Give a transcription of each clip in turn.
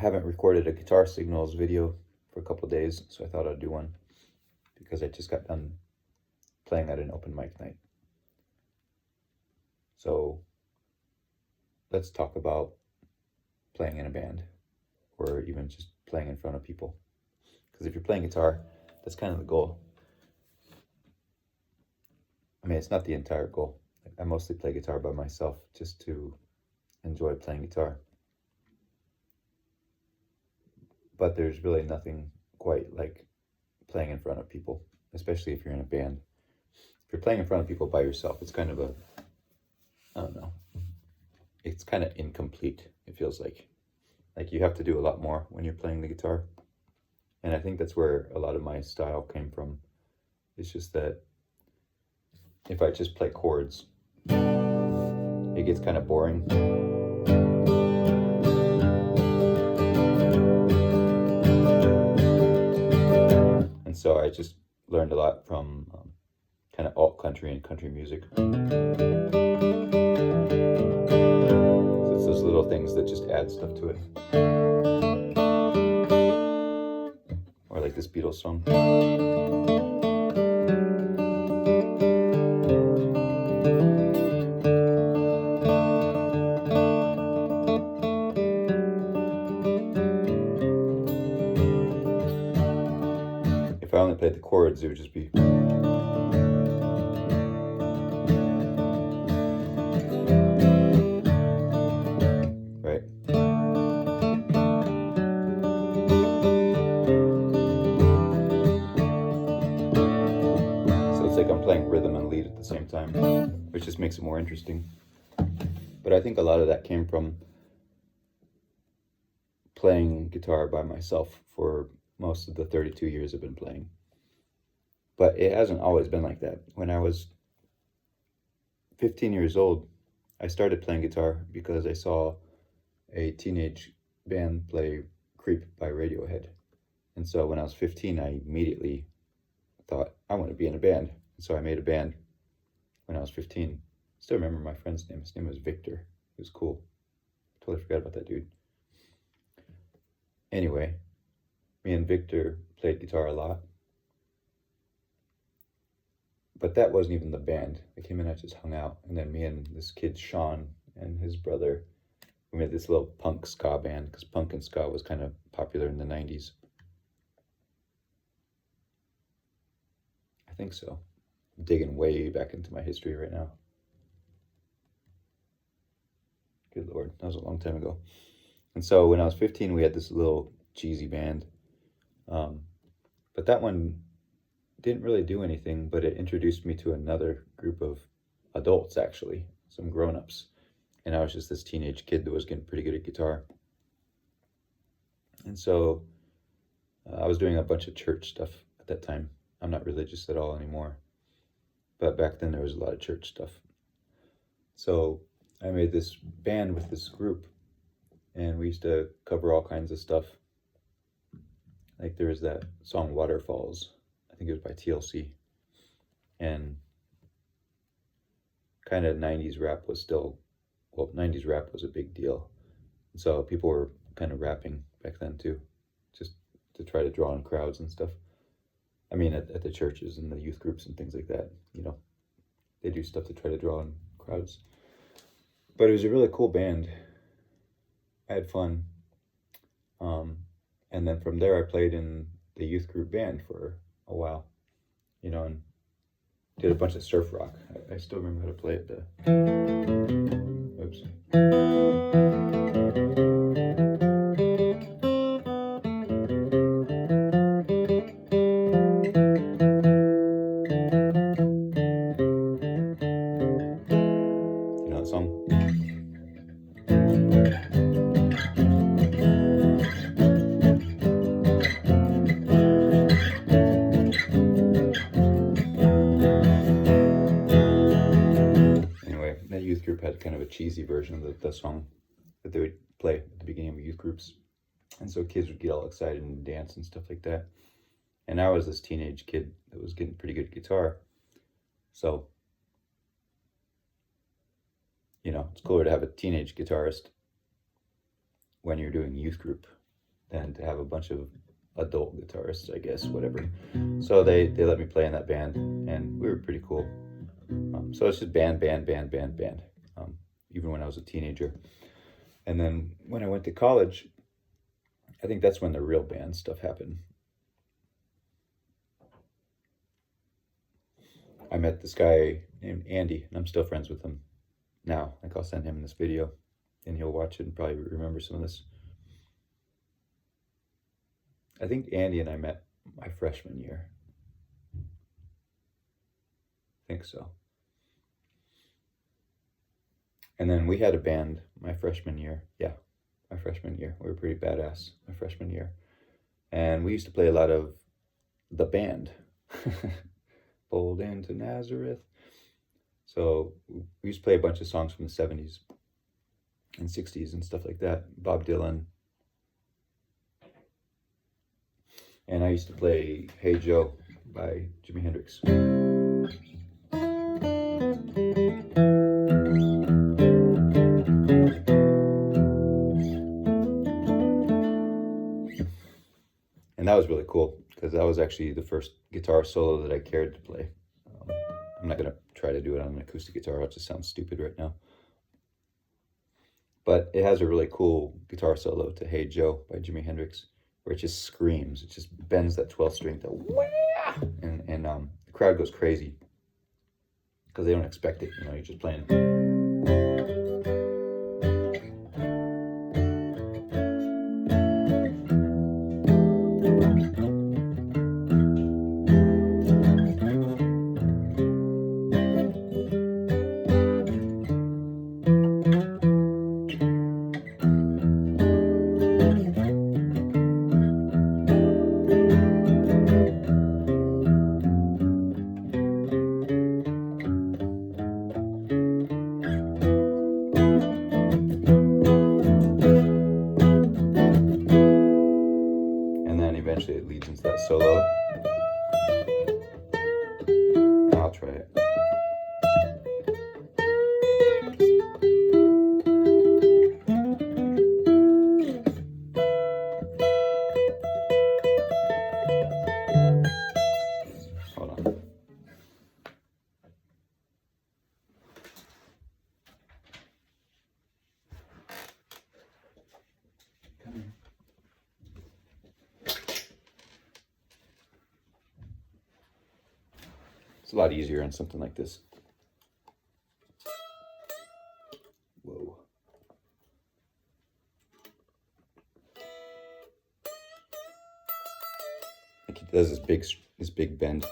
haven't recorded a Guitar Signals video for a couple days, so I thought I'd do one because I just got done playing at an open mic night. So let's talk about playing in a band, or even just playing in front of people. Because if you're playing guitar, that's kind of the goal. I mean, it's not the entire goal. I mostly play guitar by myself just to enjoy playing guitar. But there's really nothing quite like playing in front of people, especially if you're in a band. If you're playing in front of people by yourself, it's kind of I don't know, it's kind of incomplete, it feels like. Like you have to do a lot more when you're playing the guitar. And I think that's where a lot of my style came from. It's just that if I just play chords, it gets kind of boring. And so I just learned a lot from kind of alt country and country music. So it's those little things that just add stuff to it. Or like this Beatles song. If I only played the chords, it would just be. Right? So it's like I'm playing rhythm and lead at the same time, which just makes it more interesting. But I think a lot of that came from playing guitar by myself for most of the 32 years I've been playing. But it hasn't always been like that. When I was 15 years old, I started playing guitar because I saw a teenage band play Creep by Radiohead. And so when I was 15, I immediately thought, I want to be in a band. And so I made a band when I was 15. I still remember my friend's name. His name was Victor. He was cool. Totally forgot about that dude. Anyway, me and Victor played guitar a lot. But that wasn't even the band. I came in, I just hung out. And then me and this kid, Sean, and his brother, we made this little punk ska band, because punk and ska was kind of popular in the 90s. I think so. I'm digging way back into my history right now. Good Lord, that was a long time ago. And so when I was 15, we had this little cheesy band. But that one didn't really do anything, but it introduced me to another group of adults, actually, some grown-ups. And I was just this teenage kid that was getting pretty good at guitar. And so I was doing a bunch of church stuff at that time. I'm not religious at all anymore. But back then there was a lot of church stuff. So I made this band with this group, and we used to cover all kinds of stuff. Like there was that song Waterfalls. I think it was by TLC. And kind of 90s rap was still, well, 90s rap was a big deal. And so people were kind of rapping back then too, just to try to draw in crowds and stuff. I mean, at the churches and the youth groups and things like that, you know, they do stuff to try to draw in crowds. But it was a really cool band. I had fun. And then from there, I played in the youth group band for a while, you know, and did a bunch of surf rock. I still remember how to play it. Oops. You know that song? Youth group had kind of a cheesy version of the song that they would play at the beginning of youth groups. And so kids would get all excited and dance and stuff like that. And I was this teenage kid that was getting pretty good at guitar. So, you know, it's cooler to have a teenage guitarist when you're doing youth group than to have a bunch of adult guitarists, I guess, whatever. So they let me play in that band, and we were pretty cool. So it's just band. Even when I was a teenager. And then when I went to college, I think that's when the real band stuff happened. I met this guy named Andy, and I'm still friends with him now. Like, I'll send him this video, and he'll watch it and probably remember some of this. I think Andy and I met my freshman year. I think so. And then we had a band my freshman year. Yeah, my freshman year. We were pretty badass my freshman year. And we used to play a lot of The Band. Bold into Nazareth. So we used to play a bunch of songs from the 70s and 60s and stuff like that. Bob Dylan. And I used to play Hey Joe by Jimi Hendrix. And that was really cool, because that was actually the first guitar solo that I cared to play. I'm not going to try to do it on an acoustic guitar. It just sounds stupid right now. But it has a really cool guitar solo to Hey Joe by Jimi Hendrix, where it just screams. It just bends that 12th string to wah! And the crowd goes crazy because they don't expect it. You know, you're just playing. Eventually it leads into that solo. I'll try it. Hold on. It's a lot easier on something like this. Whoa. Like, it does this big bend.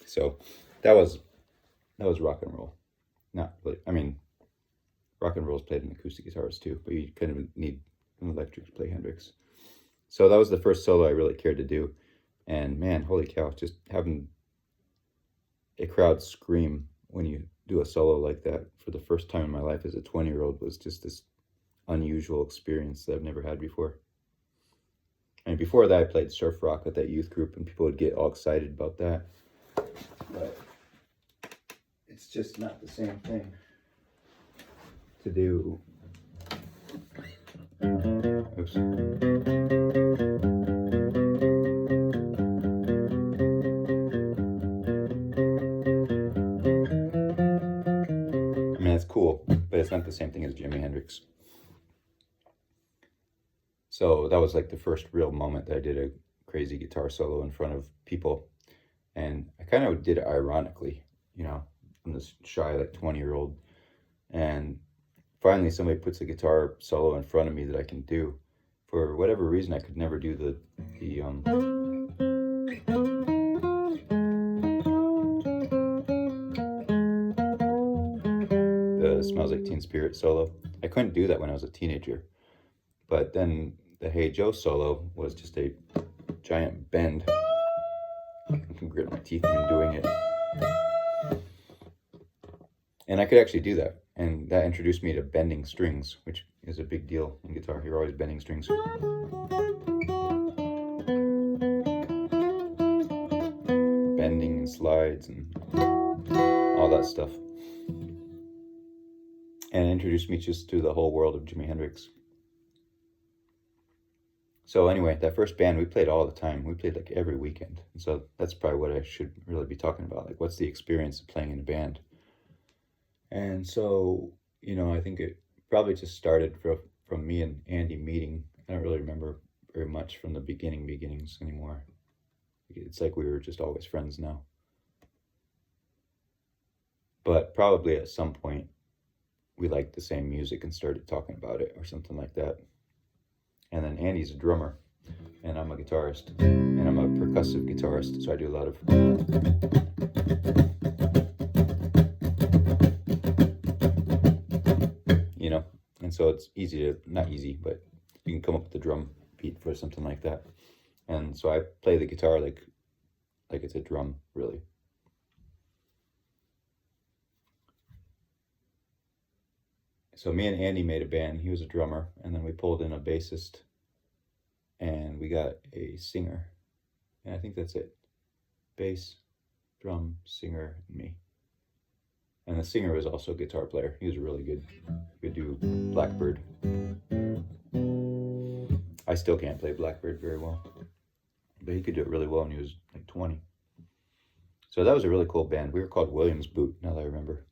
So that was rock and roll. Not really. I mean, rock and roll is played in acoustic guitars too, but you kind of need an electric to play Hendrix. So that was the first solo I really cared to do. And man, holy cow, just having a crowd scream when you do a solo like that for the first time in my life as a 20-year-old was just this unusual experience that I've never had before. And before that, I played surf rock with that youth group, and people would get all excited about that. But it's just not the same thing to do. Oops. I mean, it's cool, but it's not the same thing as Jimi Hendrix. So that was like the first real moment that I did a crazy guitar solo in front of people. And I kind of did it ironically, you know, I'm this shy, like 20-year-old. And finally somebody puts a guitar solo in front of me that I can do. For whatever reason, I could never do the Smells Like Teen Spirit solo. I couldn't do that when I was a teenager. But then the Hey Joe solo was just a giant bend. I can grit my teeth even doing it. And I could actually do that. And that introduced me to bending strings, which is a big deal in guitar. You're always bending strings. Bending and slides and all that stuff. And it introduced me just to the whole world of Jimi Hendrix. So anyway, that first band, we played all the time. We played like every weekend. And so that's probably what I should really be talking about. Like, what's the experience of playing in a band? And so, I think it probably just started from me and Andy meeting. I don't really remember very much from the beginnings anymore. It's like we were just always friends now. But probably at some point, we liked the same music and started talking about it or something like that. And then Andy's a drummer, and I'm a guitarist, and I'm a percussive guitarist, so I do a lot of and so it's not easy, but you can come up with the drum beat for something like that. And so I play the guitar like it's a drum, really. So me and Andy made a band. He was a drummer, and then we pulled in a bassist, and we got a singer. And I think that's it. Bass, drum, singer, and me. And the singer was also a guitar player. He was really good. He could do Blackbird. I still can't play Blackbird very well, but he could do it really well when he was like 20. So that was a really cool band. We were called Williams Boot, now that I remember.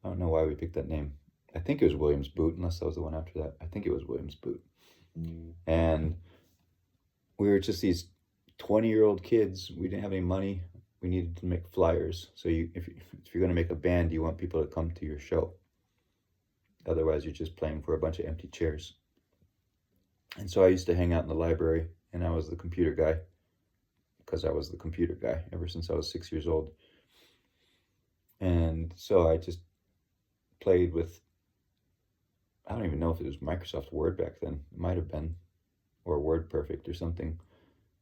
I don't know why we picked that name. I think it was Williams Boot, unless that was the one after that. I think it was Williams Boot. And we were just these 20-year-old kids. We didn't have any money. We needed to make flyers. So if you're going to make a band, you want people to come to your show. Otherwise, you're just playing for a bunch of empty chairs. And so I used to hang out in the library, and I was the computer guy, because I was the computer guy ever since I was 6 years old. And so I just played with, I don't even know if it was Microsoft Word back then. It might have been, or WordPerfect or something.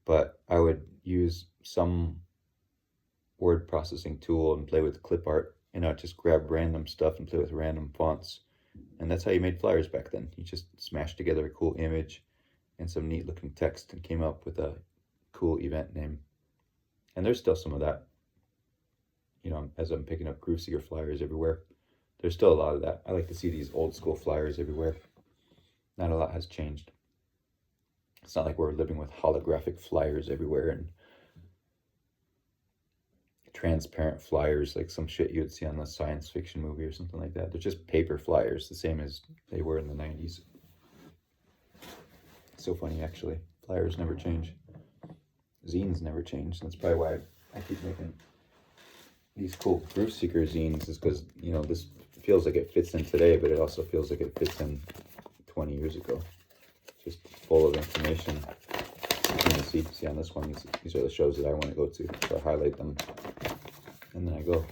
But I would use some word processing tool and play with clip art, and I'd just grab random stuff and play with random fonts. And that's how you made flyers back then. You just smashed together a cool image and some neat looking text and came up with a cool event name. And there's still some of that. As I'm picking up Groove-Seeker flyers everywhere, there's still a lot of that. I like to see these old school flyers everywhere. Not a lot has changed. It's not like we're living with holographic flyers everywhere and transparent flyers like some shit you would see on a science fiction movie or something like that. They're just paper flyers, the same as they were in the 90s. It's so funny, actually. Flyers never change. Zines never change. That's probably why I keep making these cool Groove-Seeker zines, is because, this feels like it fits in today, but it also feels like it fits in 20 years ago. It's just full of information. You can see on this one, these are the shows that I want to go to. So I highlight them, and then I go.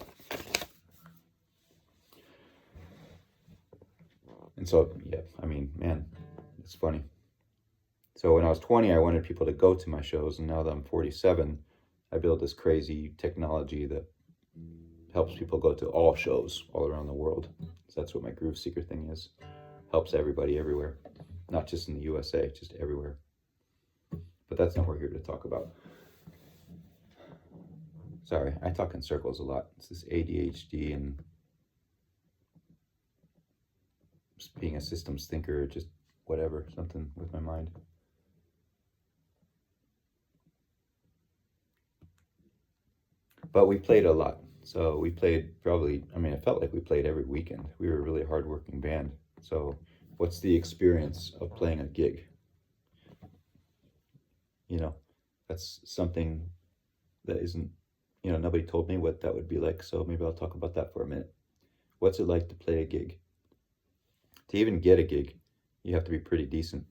And so, yeah, man, it's funny. So when I was 20, I wanted people to go to my shows, and now that I'm 47, I build this crazy technology that helps people go to all shows all around the world. So that's what my Groove-Seeker thing is. Helps everybody everywhere, not just in the USA, just everywhere. But that's not what we're here to talk about. Sorry, I talk in circles a lot. It's this ADHD and just being a systems thinker, just whatever, something with my mind. But we played a lot. So we played probably, it felt like we played every weekend. We were a really hardworking band. So what's the experience of playing a gig? That's something that isn't, nobody told me what that would be like. So maybe I'll talk about that for a minute. What's it like to play a gig? To even get a gig, you have to be pretty decent.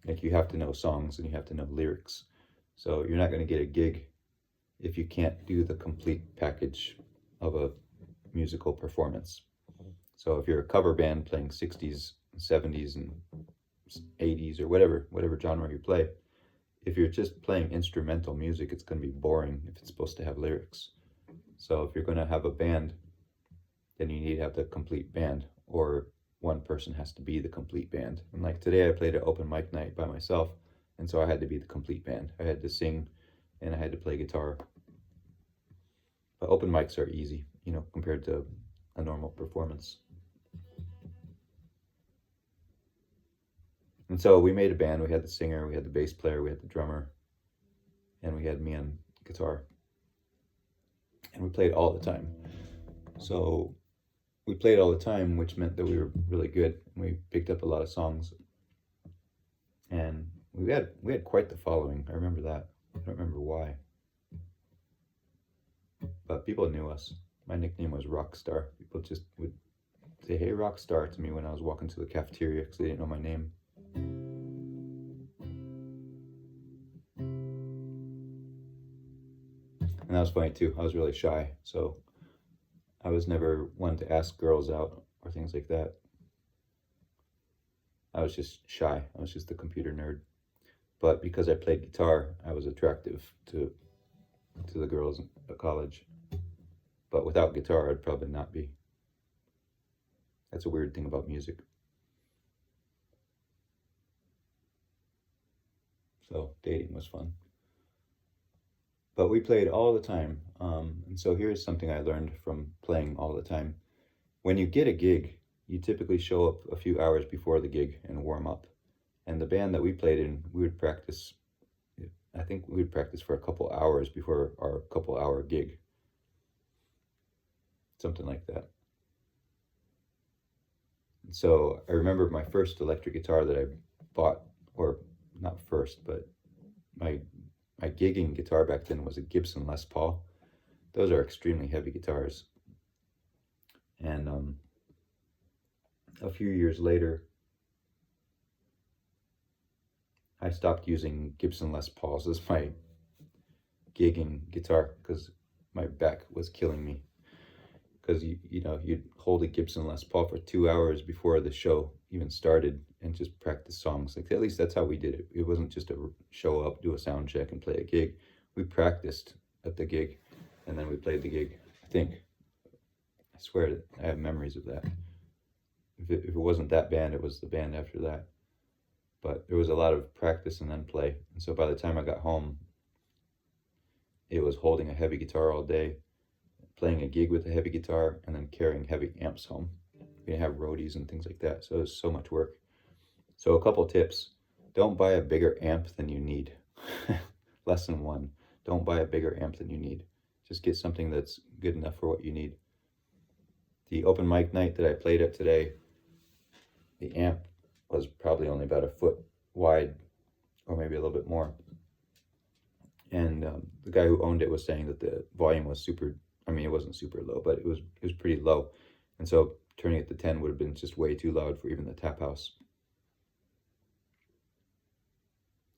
Like, you have to know songs and you have to know lyrics. So you're not going to get a gig if you can't do the complete package of a musical performance. So if you're a cover band playing 60s, 70s, and 80s, or whatever genre you play, if you're just playing instrumental music, it's going to be boring if it's supposed to have lyrics. So if you're going to have a band then you need to have the complete band, or one person has to be the complete band. And like today, I played an open mic night by myself, and so I had to be the complete band. I had to sing, and I had to play guitar. But open mics are easy, compared to a normal performance. And so we made a band. We had the singer, we had the bass player, we had the drummer, and we had me on guitar. And we played all the time. So we played all the time, which meant that we were really good. We picked up a lot of songs, and we had quite the following. I remember that. I don't remember why, but people knew us. My nickname was Rockstar. People just would say, "Hey, Rockstar," to me when I was walking to the cafeteria because they didn't know my name. And that was funny too. I was really shy, so I was never one to ask girls out or things like that. I was just shy. I was just a computer nerd. But because I played guitar, I was attractive to the girls at college. But without guitar, I'd probably not be. That's a weird thing about music. So dating was fun. But we played all the time. And so here's something I learned from playing all the time. When you get a gig, you typically show up a few hours before the gig and warm up. And the band that we played in, we would practice, I think we would practice for a couple hours before our couple hour gig. Something like that. And so I remember my first electric guitar that I bought, or not first, but my gigging guitar back then was a Gibson Les Paul. Those are extremely heavy guitars. And a few years later, I stopped using Gibson Les Pauls as my gigging guitar because my back was killing me. Because you'd hold a Gibson Les Paul for 2 hours before the show even started and just practice songs. Like, at least that's how we did it. It wasn't just a show up, do a sound check, and play a gig. We practiced at the gig, and then we played the gig. I think, I swear, I have memories of that. If it wasn't that band, it was the band after that. But there was a lot of practice and then play. And so by the time I got home, it was holding a heavy guitar all day, playing a gig with a heavy guitar, and then carrying heavy amps home. We didn't have roadies and things like that, so it was so much work. So a couple tips. Don't buy a bigger amp than you need. Lesson 1, don't buy a bigger amp than you need. Just get something that's good enough for what you need. The open mic night that I played at today, the amp was probably only about a foot wide, or maybe a little bit more. And the guy who owned it was saying that the volume was super, it wasn't super low, but it was pretty low. And so turning it to 10 would have been just way too loud for even the tap house.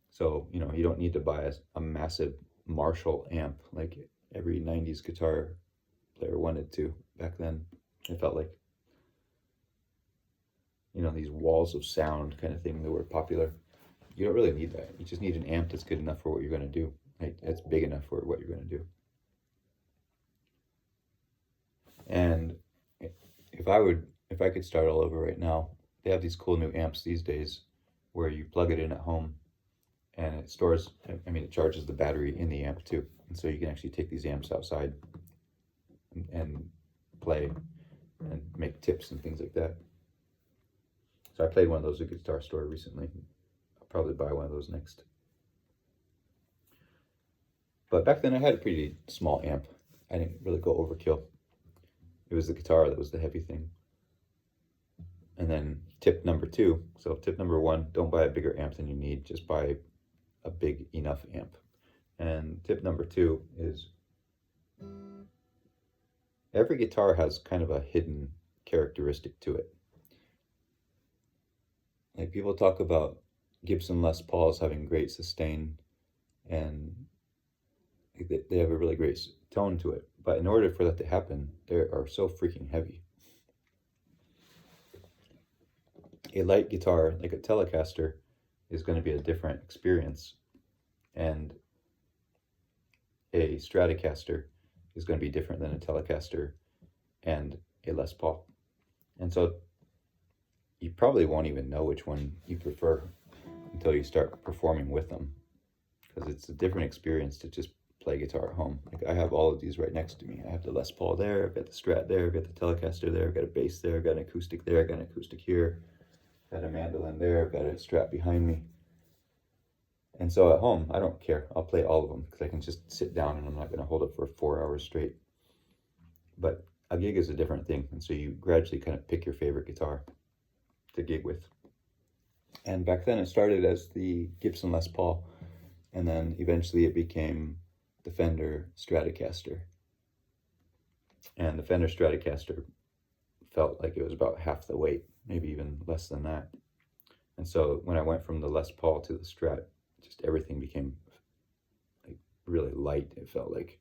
So, you don't need to buy a massive Marshall amp like every 90s guitar player wanted to back then. It felt like, these walls of sound kind of thing that were popular. You don't really need that. You just need an amp that's good enough for what you're going to do. Like, that's big enough for what you're going to do. And if I could start all over right now, they have these cool new amps these days where you plug it in at home and it stores, it charges the battery in the amp too. And so you can actually take these amps outside and play and make tips and things like that. So I played one of those at a guitar store recently. I'll probably buy one of those next. But back then I had a pretty small amp. I didn't really go overkill. It was the guitar that was the heavy thing. And then tip number 2. So tip number 1, don't buy a bigger amp than you need. Just buy a big enough amp. And tip number 2 is every guitar has kind of a hidden characteristic to it. Like, people talk about Gibson Les Pauls having great sustain, and they have a really great tone to it. But in order for that to happen, they are so freaking heavy. A light guitar, like a Telecaster, is going to be a different experience. And a Stratocaster is going to be different than a Telecaster. And a Les Paul. And so you probably won't even know which one you prefer until you start performing with them, because it's a different experience to just play guitar at home. Like, I have all of these right next to me. I have the Les Paul there, I've got the Strat there, I've got the Telecaster there, I've got a bass there, I've got an acoustic there, I've got an acoustic here, I've got a mandolin there, I've got a Strat behind me. And so at home, I don't care. I'll play all of them because I can just sit down and I'm not going to hold it for 4 hours straight. But a gig is a different thing. And so you gradually kind of pick your favorite guitar to gig with. And back then it started as the Gibson Les Paul. And then eventually it became the Fender Stratocaster. And the Fender Stratocaster felt like it was about half the weight, maybe even less than that. And so when I went from the Les Paul to the Strat, just everything became like really light, it felt like.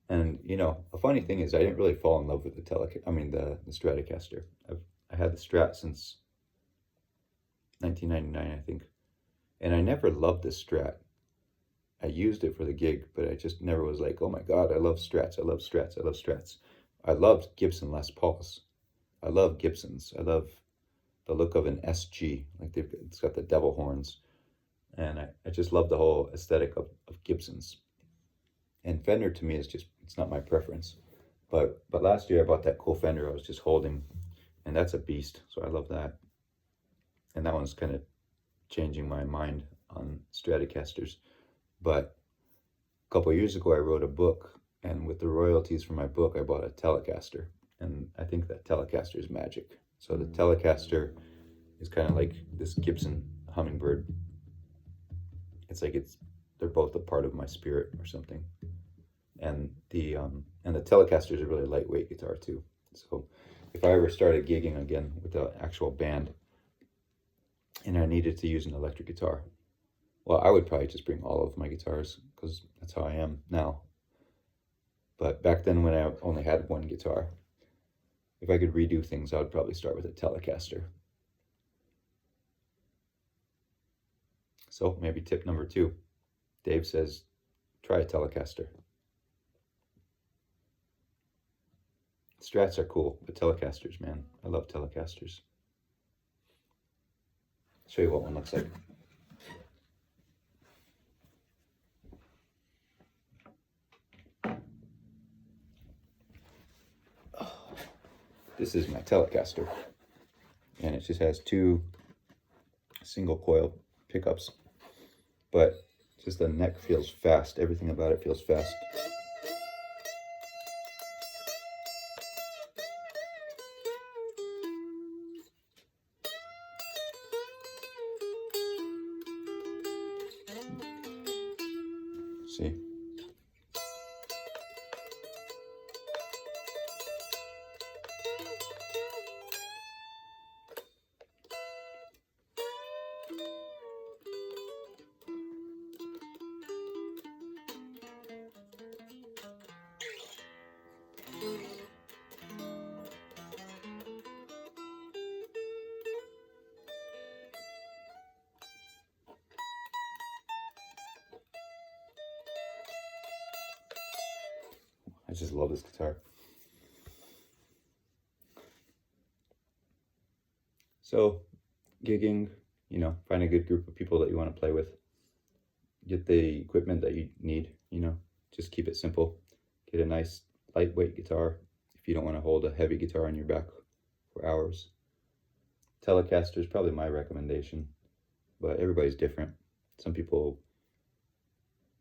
And you know, a funny thing is I didn't really fall in love with the Stratocaster. I had the Strat since 1999, I think. And I never loved the Strat. I used it for the gig, but I just never was like, oh my God, I love Strats, I love Strats, I love Strats. I loved Gibson Les Pauls. I love Gibsons. I love the look of an SG, like it's got the devil horns. And I just love the whole aesthetic of Gibsons. And Fender to me is just, it's not my preference. But last year I bought that cool Fender I was just holding, and that's a beast, so I love that. And that one's kind of changing my mind on Stratocasters. But a couple of years ago I wrote a book, and with the royalties from my book I bought a Telecaster. And I think that Telecaster is magic. So the Telecaster is kind of like this Gibson Hummingbird. It's like they're both a part of my spirit or something. And the Telecaster is a really lightweight guitar too. So if I ever started gigging again with an actual band and I needed to use an electric guitar, well, I would probably just bring all of my guitars because that's how I am now. But back then when I only had one guitar, if I could redo things, I would probably start with a Telecaster. So maybe tip number 2. Dave says, try a Telecaster. Strats are cool, but Telecasters, man, I love Telecasters. I'll show you what one looks like. This is my Telecaster, and it just has 2 single coil pickups, but just the neck feels fast. Everything about it feels fast. See? I just love this guitar. So, gigging, you know, find a good group of people that you want to play with. Get the equipment that you need, you know, just keep it simple. Get a nice lightweight guitar if you don't want to hold a heavy guitar on your back for hours. Telecaster is probably my recommendation, but everybody's different. Some people,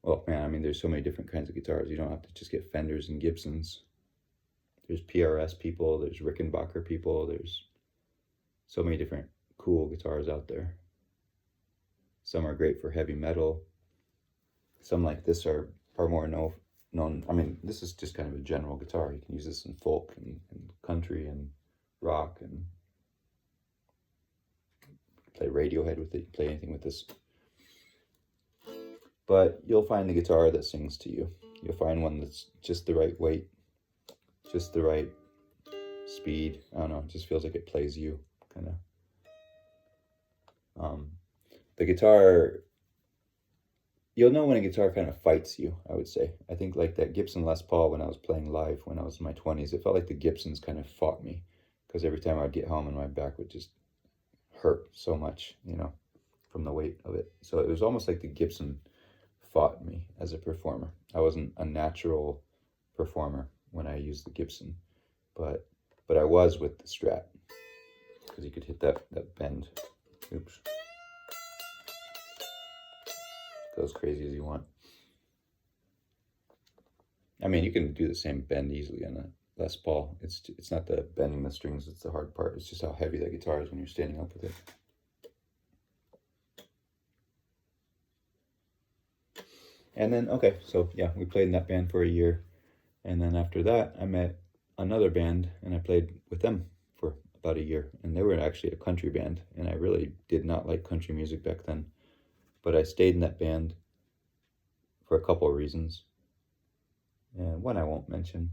well, man, I mean, there's so many different kinds of guitars. You don't have to just get Fenders and Gibsons. There's PRS people, there's Rickenbacker people, there's so many different cool guitars out there. Some are great for heavy metal. Some like this are more known. I mean, this is just kind of a general guitar. You can use this in folk and country and rock, and play Radiohead with it, play anything with this. But you'll find the guitar that sings to you. You'll find one that's just the right weight, just the right speed. I don't know, it just feels like it plays you, kind of. The guitar you'll know when a guitar kind of fights you, I would say. I think like that Gibson Les Paul when I was playing live when I was in my 20s, it felt like the Gibsons kind of fought me because every time I'd get home and my back would just hurt so much, you know, from the weight of it. So it was almost like the Gibson fought me as a performer. I wasn't a natural performer when I used the Gibson, but I was with the Strat because you could hit that bend. Oops. Go as crazy as you want. I mean, you can do the same bend easily on a Les Paul. It's not the bending the strings that's the hard part. It's just how heavy that guitar is when you're standing up with it. And then, okay, so yeah, we played in that band for a year. And then after that, I met another band and I played with them for about a year. And they were actually a country band. And I really did not like country music back then. But I stayed in that band for a couple of reasons. And one I won't mention.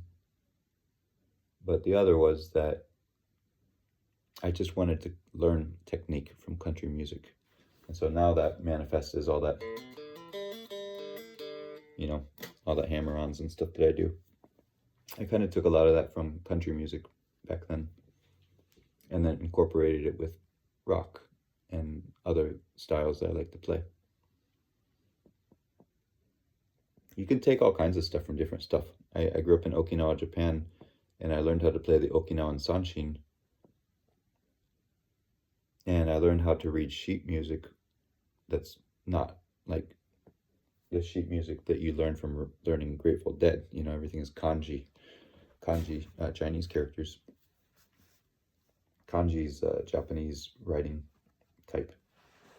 But the other was that I just wanted to learn technique from country music. And so now that manifests as all that, you know, all the hammer-ons and stuff that I do. I kind of took a lot of that from country music back then and then incorporated it with rock and other styles that I like to play. You can take all kinds of stuff from different stuff. I grew up in Okinawa, Japan, and I learned how to play the Okinawan sanshin. And I learned how to read sheet music that's not like the sheet music that you learn from learning Grateful Dead. You know, everything is kanji, Chinese characters. Kanji's Japanese writing type,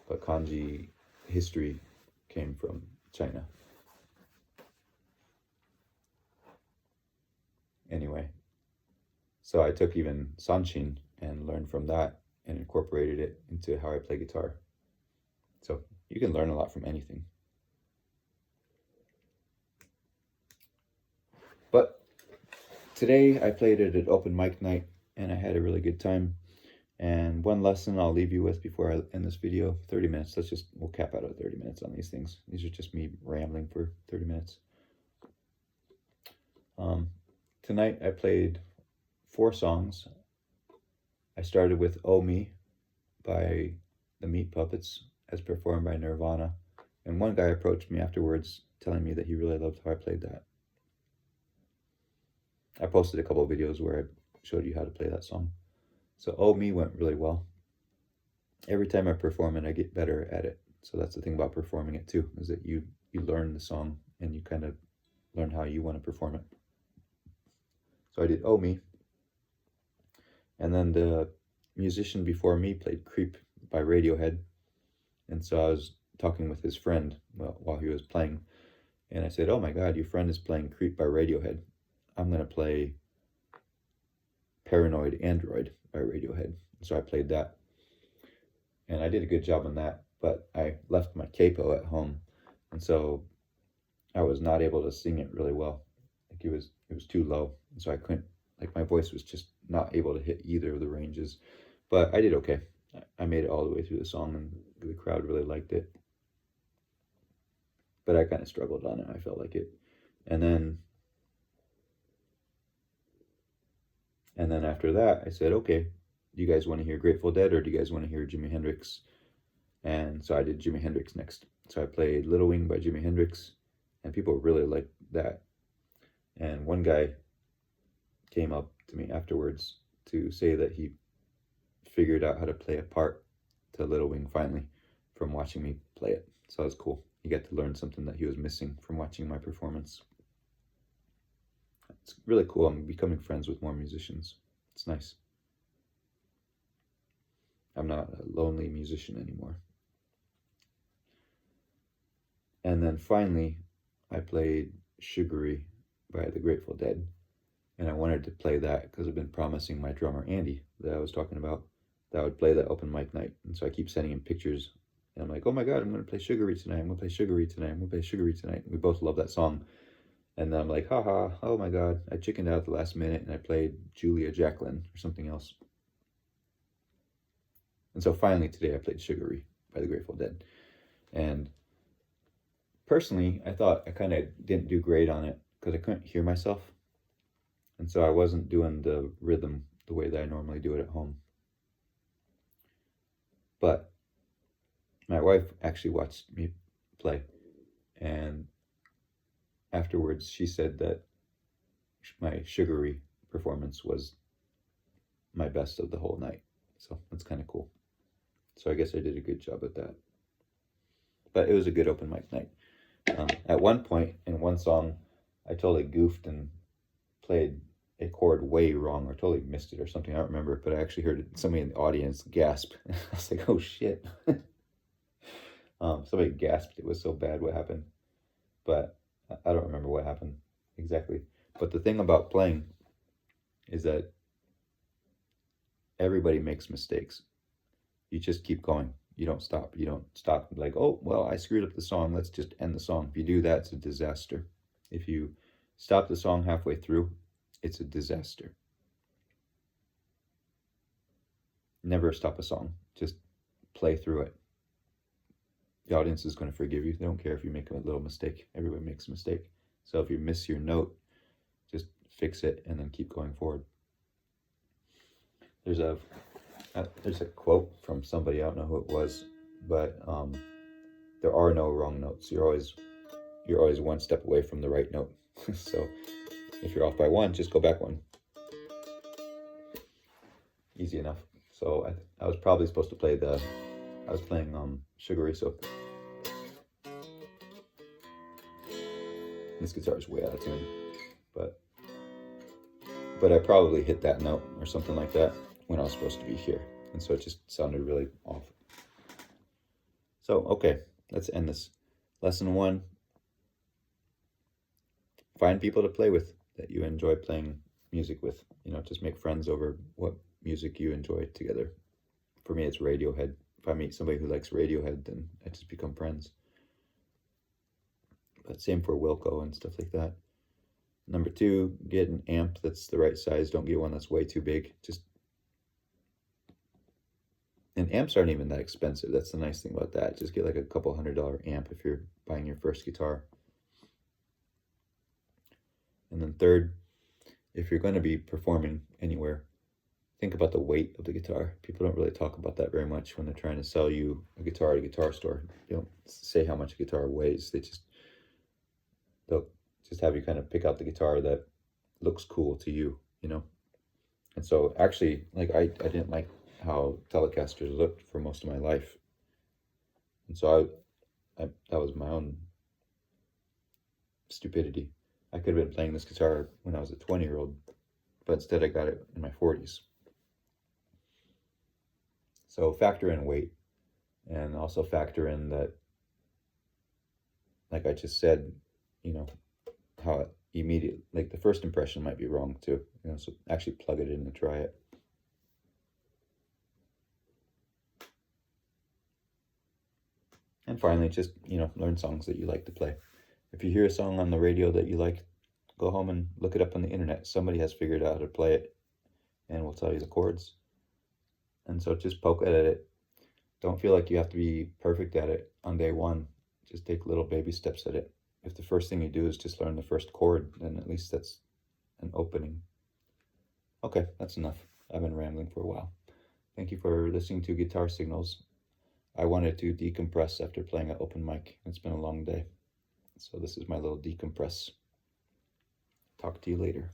but kanji history came from China. Anyway, so I took even sanshin and learned from that and incorporated it into how I play guitar. So you can learn a lot from anything. But today I played it at open mic night and I had a really good time. And one lesson I'll leave you with before I end this video, 30 minutes. We'll cap out at 30 minutes on these things. These are just me rambling for 30 minutes. Tonight I played 4 songs. I started with Oh Me by the Meat Puppets as performed by Nirvana. And one guy approached me afterwards telling me that he really loved how I played that. I posted a couple of videos where I showed you how to play that song. So Oh Me went really well. Every time I perform it, I get better at it. So that's the thing about performing it too, is that you learn the song and you kind of learn how you want to perform it. So I did Oh Me. And then the musician before me played Creep by Radiohead. And so I was talking with his friend while he was playing. And I said, oh my God, your friend is playing Creep by Radiohead. I'm going to play Paranoid Android by Radiohead. So I played that. And I did a good job on that. But I left my capo at home. And so I was not able to sing it really well. Like it was too low. And so I couldn't, like my voice was just not able to hit either of the ranges. But I did okay. I made it all the way through the song and the crowd really liked it. But I kind of struggled on it. I felt like it. And then after that, I said, okay, do you guys want to hear Grateful Dead or do you guys want to hear Jimi Hendrix? And so I did Jimi Hendrix next. So I played Little Wing by Jimi Hendrix, and people really liked that. And one guy came up to me afterwards to say that he figured out how to play a part to Little Wing finally from watching me play it. So that was cool. He got to learn something that he was missing from watching my performance. It's really cool. I'm becoming friends with more musicians. It's nice. I'm not a lonely musician anymore. And then finally, I played Sugary by the Grateful Dead. And I wanted to play that because I've been promising my drummer, Andy, that I was talking about, that I would play that open mic night. And so I keep sending him pictures. And I'm like, oh my God, I'm going to play Sugary tonight. I'm going to play Sugary tonight. I'm going to play Sugary tonight. We both love that song. And then I'm like, haha, oh my God. I chickened out at the last minute and I played Julia Jacqueline or something else. And so finally today I played Sugary by the Grateful Dead. And personally, I thought I kind of didn't do great on it because I couldn't hear myself. And so I wasn't doing the rhythm the way that I normally do it at home. But my wife actually watched me play, and afterwards she said that my sugary performance was my best of the whole night. So that's kind of cool. So I guess I did a good job at that. But it was a good open mic night. At one point in one song, I totally goofed and played a chord way wrong, or totally missed it or something. I don't remember, but I actually heard somebody in the audience gasp. I was like, oh shit. Somebody gasped. It was so bad what happened. But I don't remember what happened exactly. But the thing about playing is that everybody makes mistakes. You just keep going. You don't stop. You don't stop like, oh, well, I screwed up the song. Let's just end the song. If you do that, it's a disaster. If you stop the song halfway through, it's a disaster. Never stop a song. Just play through it. The audience is going to forgive you. They don't care if you make a little mistake. Everybody makes a mistake. So if you miss your note, just fix it and then keep going forward. There's a quote from somebody, I don't know who it was, but there are no wrong notes. You're always one step away from the right note. So if you're off by one, just go back one. Easy enough. So I was probably supposed to play I was playing Sugary, so this guitar is way out of tune, but I probably hit that note or something like that when I was supposed to be here, and so it just sounded really off. So okay, let's end this. Lesson 1: find people to play with that you enjoy playing music with. Just make friends over what music you enjoy together. For me, it's Radiohead. If I meet somebody who likes Radiohead, then I just become friends. But same for Wilco and stuff like that. Number 2, get an amp that's the right size. Don't get one that's way too big. And amps aren't even that expensive. That's the nice thing about that. Just get like a couple $100 amp if you're buying your first guitar. And then 3rd, if you're going to be performing anywhere, think about the weight of the guitar. People don't really talk about that very much when they're trying to sell you a guitar at a guitar store. They don't say how much a guitar weighs. They'll just have you kind of pick out the guitar that looks cool to you, And so actually, like I didn't like how Telecasters looked for most of my life. And so I that was my own stupidity. I could have been playing this guitar when I was a 20-year-old, but instead I got it in my 40s. So factor in weight, and also factor in that, like I just said, how immediate, like the first impression might be wrong too, so actually plug it in and try it. And finally, just, learn songs that you like to play. If you hear a song on the radio that you like, go home and look it up on the internet. Somebody has figured out how to play it and will tell you the chords. And so just poke at it. Don't feel like you have to be perfect at it on day one. Just take little baby steps at it. If the first thing you do is just learn the first chord, then at least that's an opening. Okay, that's enough. I've been rambling for a while. Thank you for listening to Guitar Signals. I wanted to decompress after playing an open mic. It's been a long day. So this is my little decompress. Talk to you later.